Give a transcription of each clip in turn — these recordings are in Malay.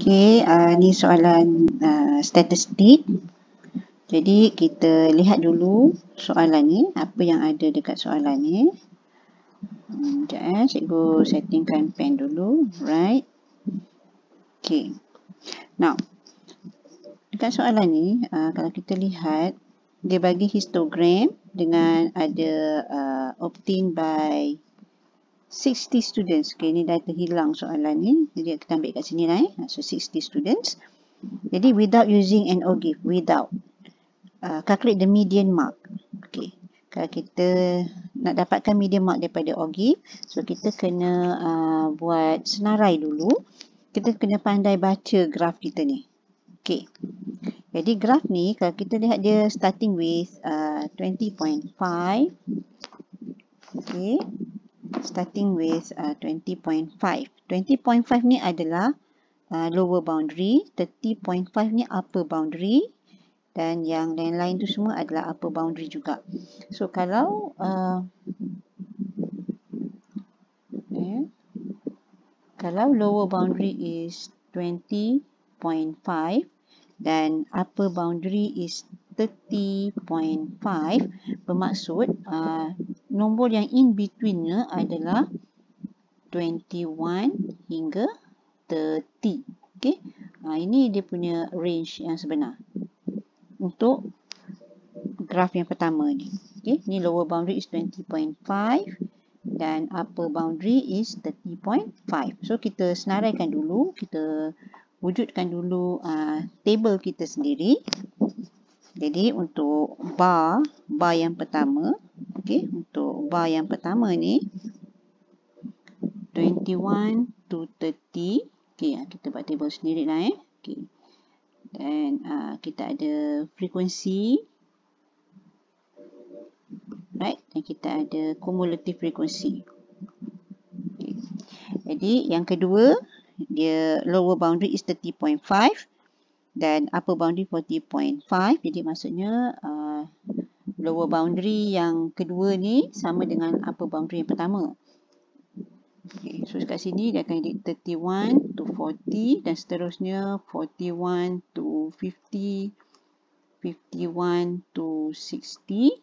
Okey, ni soalan statistik. Jadi kita lihat dulu soalan ni, apa yang ada dekat soalan ni. Sekejap cikgu settingkan pen dulu. Right. Okey. Now, dekat soalan ni, kalau kita lihat, dia bagi histogram dengan ada obtained by 60 students. Okay, ni dah terhilang soalan ni. Jadi kita ambil kat sini lah. So 60 students. Jadi without using an or give. Without. Calculate the median mark. Okay. Kalau kita nak dapatkan median mark daripada or give, so kita kena buat senarai dulu. Kita kena pandai baca graf kita ni. Okay. Jadi graf ni kalau kita lihat dia starting with 20.5. Okay. Starting with 20.5. 20.5 ni adalah lower boundary, 30.5 ni upper boundary, dan yang lain-lain tu semua adalah upper boundary juga. So kalau kalau lower boundary is 20.5 dan upper boundary is 30.5, bermaksud nombor yang in betweennya adalah 21 hingga 30. Okay. Ini dia punya range yang sebenar untuk graf yang pertama ni. Okay. Ni lower boundary is 20.5 dan upper boundary is 30.5. So kita senaraikan dulu, kita wujudkan dulu table kita sendiri. Jadi untuk bar yang pertama, okay, untuk bar yang pertama ni 21 to 30. Okay, kita buat table sendiri lah. Okay. Dan kita ada frekuensi. Right, dan kita ada cumulative frekuensi. Okay. Jadi yang kedua, dia lower boundary is 30.5 dan upper boundary 40.5. Jadi maksudnya lower boundary yang kedua ni sama dengan upper boundary yang pertama. Okay, so kat sini dia akan jadi 31 to 40 dan seterusnya 41 to 50, 51 to 60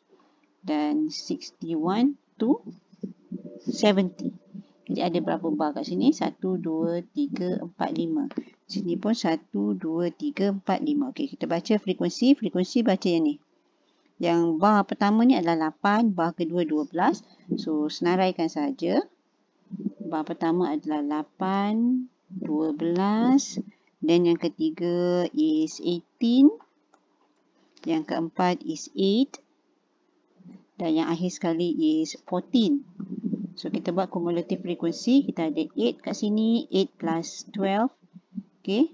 dan 61 to 70. Jadi ada berapa bar kat sini? 1, 2, 3, 4, 5. Sini pun 1, 2, 3, 4, 5. Okey, kita baca frekuensi. Frekuensi baca yang ni. Yang bar pertama ni adalah 8, bar kedua 12. So, senaraikan saja. Bar pertama adalah 8, 12. Dan yang ketiga is 18. Yang keempat is 8. Dan yang akhir sekali is 14. So, kita buat cumulative frekuensi. Kita ada 8 kat sini. 8 plus 12. Okay.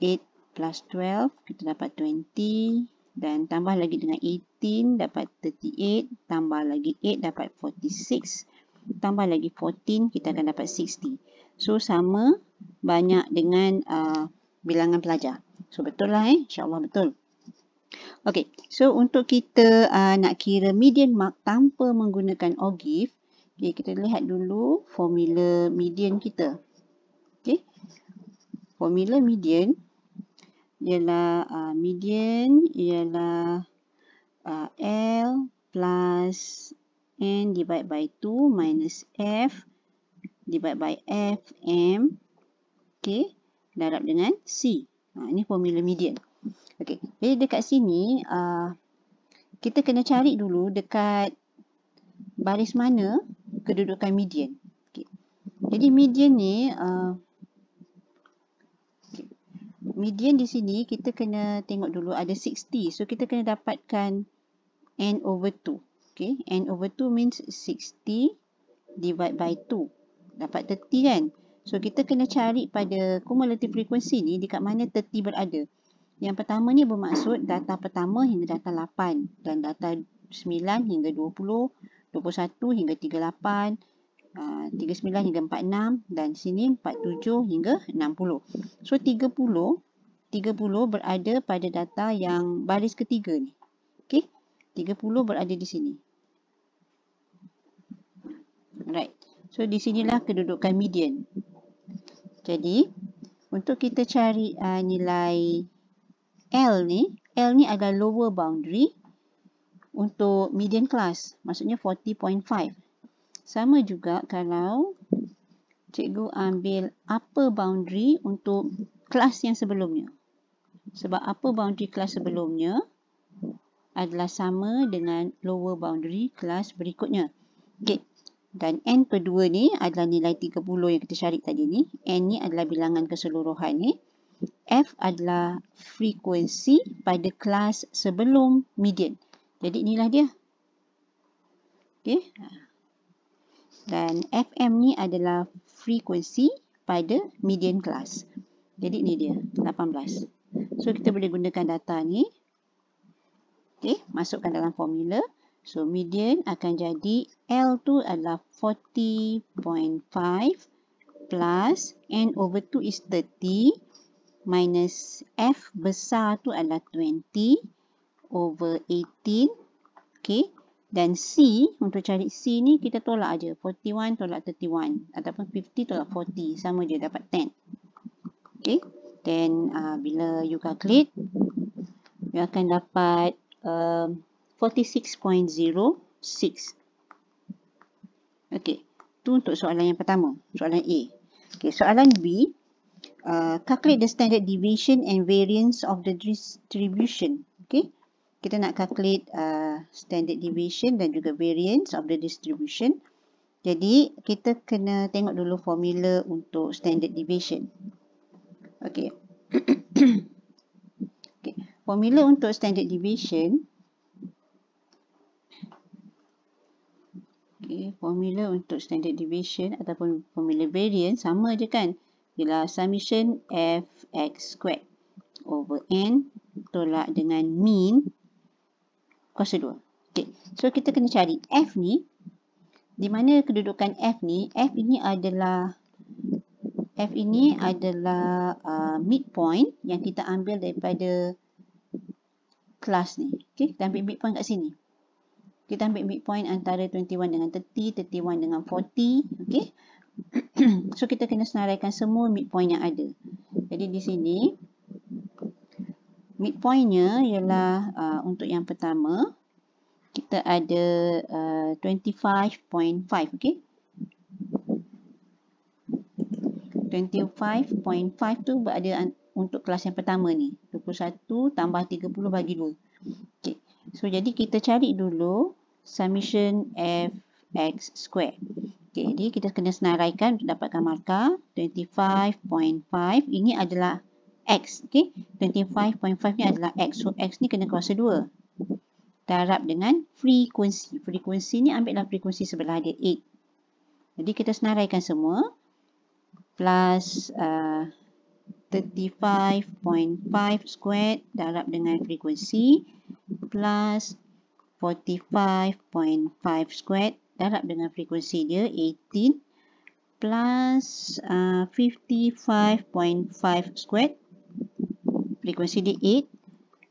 8 plus 12. Kita dapat 20. Dan tambah lagi dengan 18. Dapat 38. Tambah lagi 8. Dapat 46. Tambah lagi 14. Kita akan dapat 60. So, sama banyak dengan bilangan pelajar. So, betul lah InsyaAllah betul. Okay, so untuk kita nak kira median mark tanpa menggunakan or give, okay, kita lihat dulu formula median kita. Okay, formula median ialah L plus N divided by 2 minus F divided by FM, okay, darab dengan C. Ini formula median. Okay, jadi dekat sini kita kena cari dulu dekat baris mana kedudukan median. Okay. Jadi median ni median di sini kita kena tengok dulu ada 60. So kita kena dapatkan N over 2. Okay, N over 2 means 60 divided by 2. Dapat 30 kan? So kita kena cari pada cumulative frequency ni dekat mana 30 berada. Yang pertama ni bermaksud data pertama hingga data 8 dan data 9 hingga 20, 21 hingga 38, 39 hingga 46 dan sini 47 hingga 60. So 30 berada pada data yang baris ketiga ni. Okey, 30 berada di sini. Right. So di sinilah kedudukan median. Jadi untuk kita cari nilai L ni adalah lower boundary untuk median class, maksudnya 40.5. Sama juga kalau cikgu ambil upper boundary untuk kelas yang sebelumnya. Sebab upper boundary kelas sebelumnya adalah sama dengan lower boundary kelas berikutnya. Okey. Dan N per 2 ni adalah nilai 30 yang kita cari tadi ni. N ni adalah bilangan keseluruhan ni. F adalah frekuensi pada kelas sebelum median. Jadi inilah dia. Okey. Dan FM ni adalah frekuensi pada median kelas. Jadi ini dia, 18. So kita boleh gunakan data ni. Okey, masukkan dalam formula. So, median akan jadi L tu adalah 40.5 plus N over 2 is 30 minus F besar tu adalah 20 over 18. Okey, dan C, untuk cari C ni kita tolak aja. 41 tolak 31 ataupun 50 tolak 40. Sama je, dapat 10. Okey, then bila you calculate, you akan dapat 46.06. Okey, tu untuk soalan yang pertama, soalan A. Okey, soalan B, calculate the standard deviation and variance of the distribution. Okey, kita nak calculate standard deviation dan juga variance of the distribution. Jadi, kita kena tengok dulu formula untuk standard deviation. Okey. Okay. Formula untuk standard deviation. Okay, formula untuk standard deviation ataupun formula variance sama je kan. Ialah summation fx squared over n tolak dengan mean kuasa 2. Okay, so kita kena cari f ni. Di mana kedudukan f ni? F ini adalah midpoint yang kita ambil daripada kelas ni. Okay, kita ambil midpoint kat sini. Kita ambil midpoint antara 21 dengan 30, 31 dengan 40. Okay. So, kita kena senaraikan semua midpoint yang ada. Jadi, di sini, midpointnya ialah untuk yang pertama, kita ada 25.5. Okay. 25.5 tu berada untuk kelas yang pertama ni. 21 tambah 30 bagi 2. Okay. So, jadi kita cari dulu summation fx square. Okay, jadi kita kena senaraikan untuk dapatkan markah 25.5. Ini adalah x. Okay, 25.5 ni adalah x. So, x ni kena kuasa 2. Darab dengan frekuensi. Frekuensi ni ambillah frekuensi sebelah dia 8. Jadi, kita senaraikan semua. Plus 35.5 squared darab dengan frekuensi plus 45.5 squared darab dengan frekuensi dia 18 plus 55.5 squared frekuensi dia 8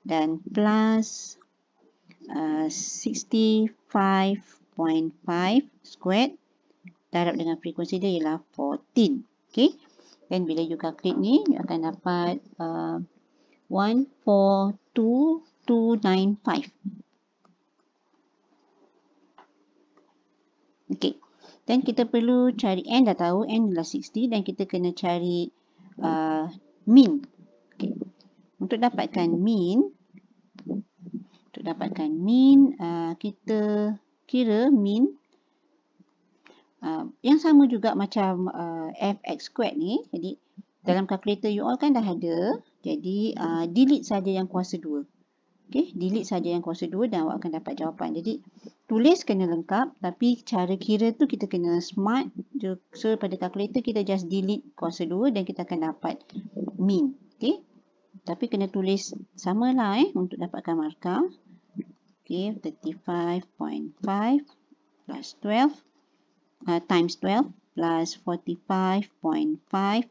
dan plus 65.5 squared darab dengan frekuensi dia ialah 14. Okay. Dan bila you calculate ni, you akan dapat 142.295. Okay. Dan kita perlu cari N, dah tahu N adalah 60 dan kita kena cari mean. Okay. Untuk dapatkan mean, kita kira mean yang sama juga macam fx squared ni. Jadi, dalam calculator you all kan dah ada. Jadi, delete saja yang kuasa 2. Okay, delete saja yang kuasa 2 dan awak akan dapat jawapan. Jadi, tulis kena lengkap. Tapi, cara kira tu kita kena smart. So, pada calculator kita just delete kuasa 2 dan kita akan dapat mean. Okay, tapi kena tulis samalah untuk dapatkan markah. Okay, 35.5 plus 12. Times 12 plus 45.5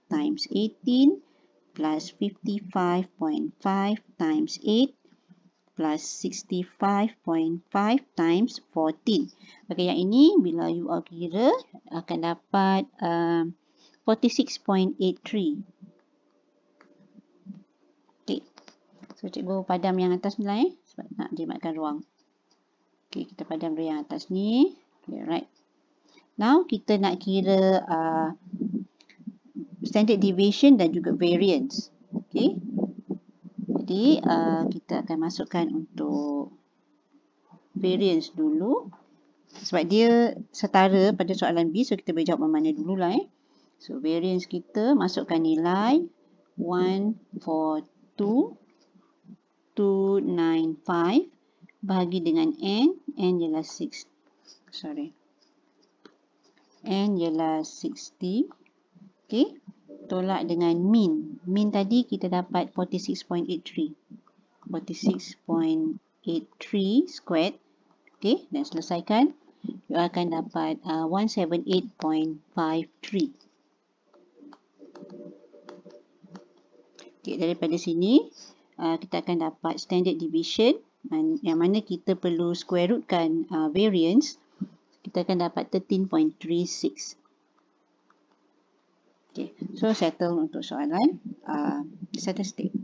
times 18 plus 55.5 times 8 plus 65.5 times 14. Okay, yang ini bila you all kira akan dapat 46.83. So, cikgu padam yang atas ni lah sebab nak jimatkan ruang. Okay, kita padam dulu yang atas ni. Okay, right. Now, kita nak kira standard deviation dan juga variance. Okay. Jadi, kita akan masukkan untuk variance dulu. Sebab dia setara pada soalan B, so kita boleh jawab mana dulu lah. So, variance kita masukkan nilai 142 295 bahagi dengan N ialah 6. N ialah 60. Okay. Tolak dengan min. Min tadi kita dapat 46.83. 46.83 squared. Okay. Dan selesaikan. You akan dapat 178.53. Okay, daripada sini, kita akan dapat standard deviation. Yang mana kita perlu square rootkan variance. Kita akan dapat 13.36. Okay, so settle untuk soalan statistik.